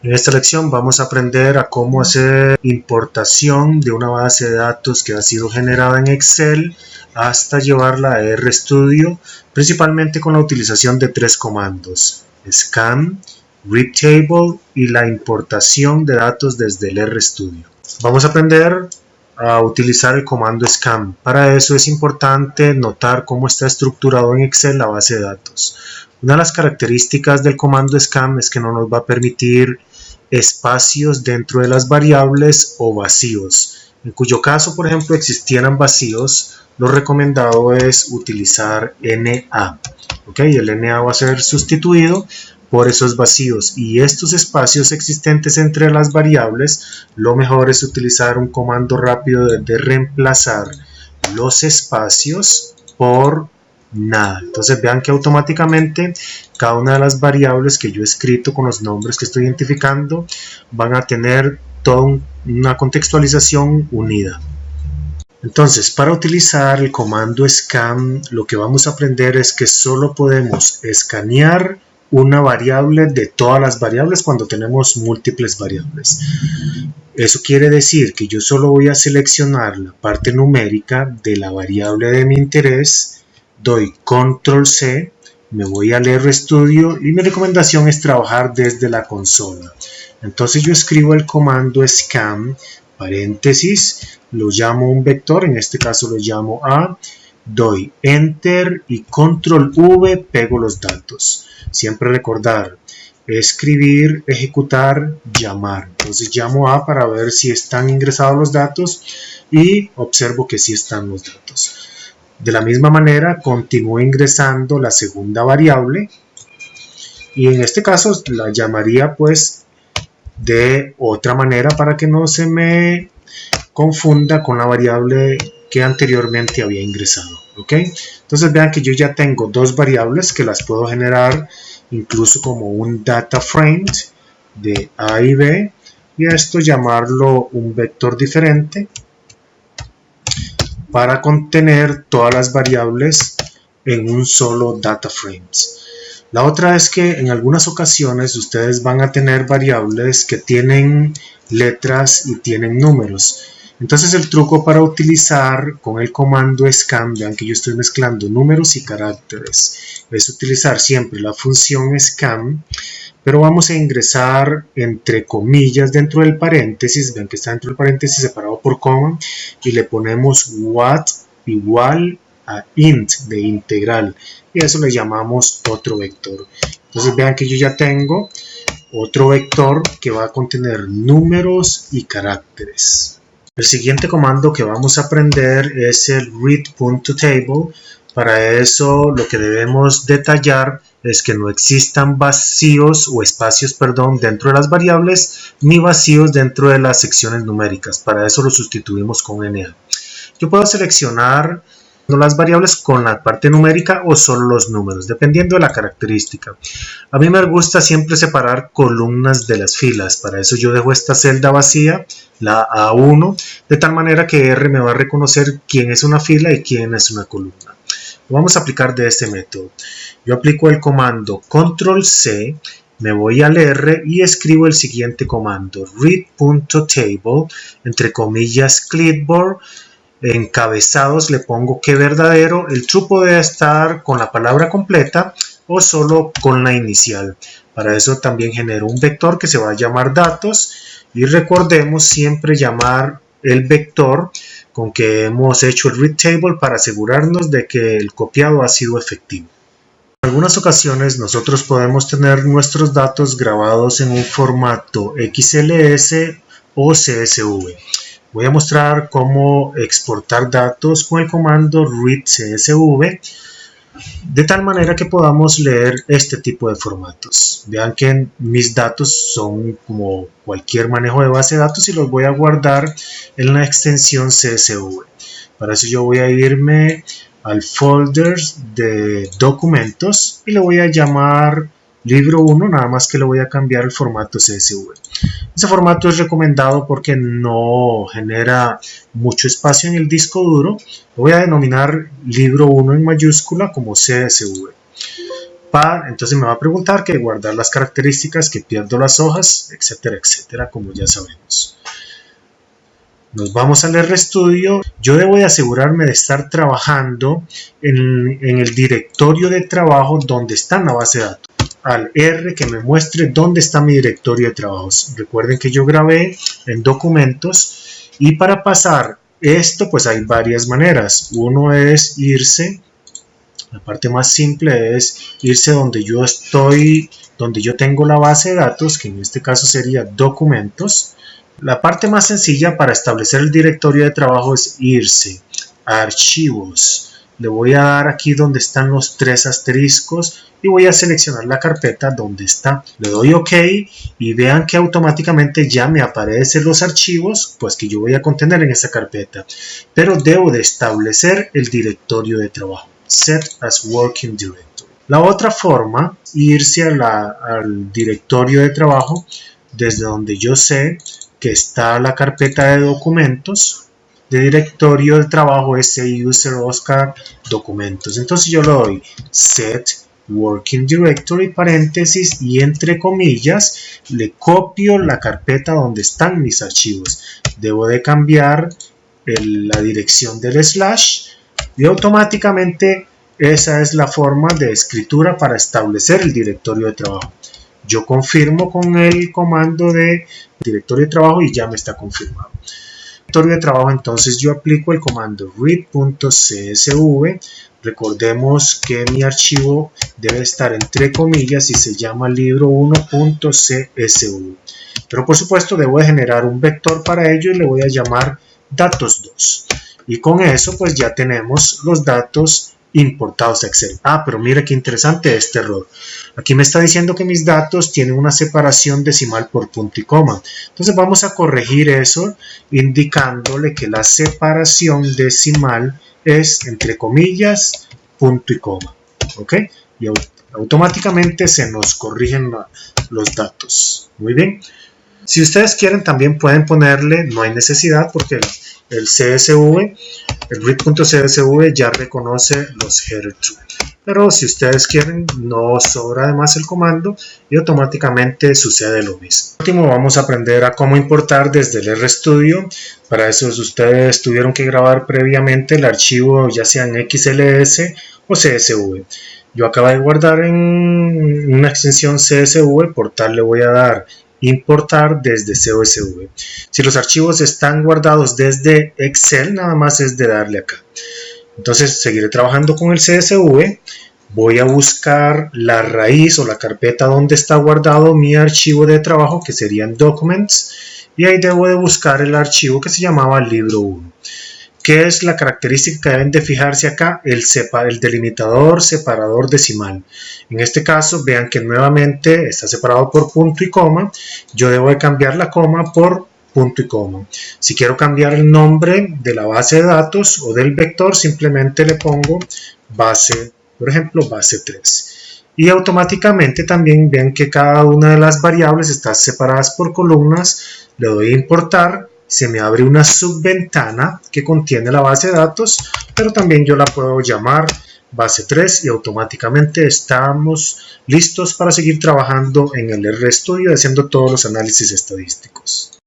En esta lección vamos a aprender a cómo hacer importación de una base de datos que ha sido generada en Excel hasta llevarla a RStudio, principalmente con la utilización de tres comandos: scan, read table y la importación de datos desde el RStudio. Vamos a aprender a utilizar el comando scan. Para eso es importante notar cómo está estructurado en Excel la base de datos. Una de las características del comando scan es que no nos va a permitir espacios dentro de las variables o vacíos. En cuyo caso, por ejemplo, existieran vacíos, lo recomendado es utilizar NA. El NA va a ser sustituido por esos vacíos, y estos espacios existentes entre las variables, lo mejor es utilizar un comando rápido de reemplazar los espacios por nada. Entonces vean que automáticamente cada una de las variables que yo he escrito con los nombres que estoy identificando van a tener toda una contextualización unida. Entonces, para utilizar el comando scan, lo que vamos a aprender es que solo podemos escanear una variable de todas las variables cuando tenemos múltiples variables. Eso quiere decir que yo solo voy a seleccionar la parte numérica de la variable de mi interés, doy control C, me voy al RStudio y mi recomendación es trabajar desde la consola. Entonces yo escribo el comando scan, paréntesis, lo llamo un vector, en este caso lo llamo A, doy enter y control V, pego los datos. Siempre recordar, escribir, ejecutar, llamar. Entonces llamo A para ver si están ingresados los datos y observo que sí están los datos. De la misma manera continúo ingresando la segunda variable y en este caso la llamaría pues de otra manera para que no se me confunda con la variable que anteriormente había ingresado. Entonces vean que yo ya tengo dos variables que las puedo generar incluso como un data frame de A y B, y a esto llamarlo un vector diferente para contener todas las variables en un solo data frames. La otra es que en algunas ocasiones ustedes van a tener variables que tienen letras y tienen números. Entonces el truco para utilizar con el comando scan, vean que yo estoy mezclando números y caracteres, es utilizar siempre la función scan, pero vamos a ingresar entre comillas dentro del paréntesis, vean que está dentro del paréntesis separado por coma, y le ponemos what igual a int de integral, y a eso le llamamos otro vector. Entonces vean que yo ya tengo otro vector que va a contener números y caracteres. El siguiente comando que vamos a aprender es el read.table. Para eso lo que debemos detallar es que no existan vacíos o espacios, dentro de las variables, ni vacíos dentro de las secciones numéricas. Para eso lo sustituimos con NA. Yo puedo seleccionar las variables con la parte numérica o solo los números, dependiendo de la característica. A mí me gusta siempre separar columnas de las filas. Para eso yo dejo esta celda vacía, la A1, de tal manera que R me va a reconocer quién es una fila y quién es una columna. Lo vamos a aplicar de este método. Yo aplico el comando control C, me voy al R y escribo el siguiente comando: read.table, entre comillas clipboard, encabezados le pongo que verdadero. El true puede estar con la palabra completa o solo con la inicial. Para eso también genero un vector que se va a llamar datos, y recordemos siempre llamar el vector con que hemos hecho el read table para asegurarnos de que el copiado ha sido efectivo. En algunas ocasiones nosotros podemos tener nuestros datos grabados en un formato XLS o CSV. Voy a mostrar cómo exportar datos con el comando read CSV, de tal manera que podamos leer este tipo de formatos. Vean que mis datos son como cualquier manejo de base de datos y los voy a guardar en la extensión CSV. Para eso yo voy a irme al folder de documentos y le voy a llamar libro 1, nada más que le voy a cambiar el formato CSV. Ese formato es recomendado porque no genera mucho espacio en el disco duro. Lo voy a denominar libro 1 en mayúscula como CSV. agrupar, entonces me va a preguntar que guardar las características, que pierdo las hojas, etcétera, etcétera, como ya sabemos. Nos vamos al RStudio. Yo debo de asegurarme de estar trabajando en el directorio de trabajo donde está en la base de datos. Al R que me muestre dónde está mi directorio de trabajos. Recuerden que yo grabé en documentos y para pasar esto pues hay varias maneras. Uno es irse, la parte más simple es irse donde yo estoy, donde yo tengo la base de datos, que en este caso sería documentos. La parte más sencilla para establecer el directorio de trabajo es irse a archivos. Le voy a dar aquí donde están los 3 asteriscos y voy a seleccionar la carpeta donde está. Le doy OK y vean que automáticamente ya me aparecen los archivos pues que yo voy a contener en esa carpeta. Pero debo de establecer el directorio de trabajo. Set as working directory. La otra forma, irse al directorio de trabajo desde donde yo sé que está la carpeta de documentos. De directorio de trabajo es user Oscar documentos. Entonces yo le doy set working directory paréntesis y entre comillas le copio la carpeta donde están mis archivos. Debo de cambiar la dirección del slash y automáticamente esa es la forma de escritura para establecer el directorio de trabajo. Yo confirmo con el comando de directorio de trabajo y ya me está confirmado. Directorio de trabajo, entonces yo aplico el comando read.csv. Recordemos que mi archivo debe estar entre comillas y se llama libro1.csv. Pero por supuesto debo de generar un vector para ello y le voy a llamar datos2. Y con eso pues ya tenemos los datos importados a Excel. Pero mira qué interesante este error. Aquí me está diciendo que mis datos tienen una separación decimal por punto y coma. Entonces vamos a corregir eso indicándole que la separación decimal es entre comillas, punto y coma. ¿Ok? Y automáticamente se nos corrigen los datos. Muy bien. Si ustedes quieren también pueden ponerle, no hay necesidad porque el CSV, el read.csv ya reconoce los header true. Pero si ustedes quieren, no sobra además el comando y automáticamente sucede lo mismo. Por último, vamos a aprender a cómo importar desde el RStudio. Para eso ustedes tuvieron que grabar previamente el archivo ya sea en XLS o CSV. Yo acabo de guardar en una extensión CSV, por tal le voy a dar importar desde CSV. Si los archivos están guardados desde Excel, nada más es de darle acá. Entonces seguiré trabajando con el CSV. Voy a buscar la raíz o la carpeta donde está guardado mi archivo de trabajo, que serían Documents, y ahí debo de buscar el archivo que se llamaba Libro 1. ¿Qué es la característica que deben de fijarse acá? El delimitador separador decimal. En este caso, vean que nuevamente está separado por punto y coma. Yo debo de cambiar la coma por punto y coma. Si quiero cambiar el nombre de la base de datos o del vector, simplemente le pongo base, por ejemplo, base 3. Y automáticamente también ven que cada una de las variables está separadas por columnas. Le doy a importar. Se me abre una subventana que contiene la base de datos, pero también yo la puedo llamar base 3 y automáticamente estamos listos para seguir trabajando en el RStudio haciendo todos los análisis estadísticos.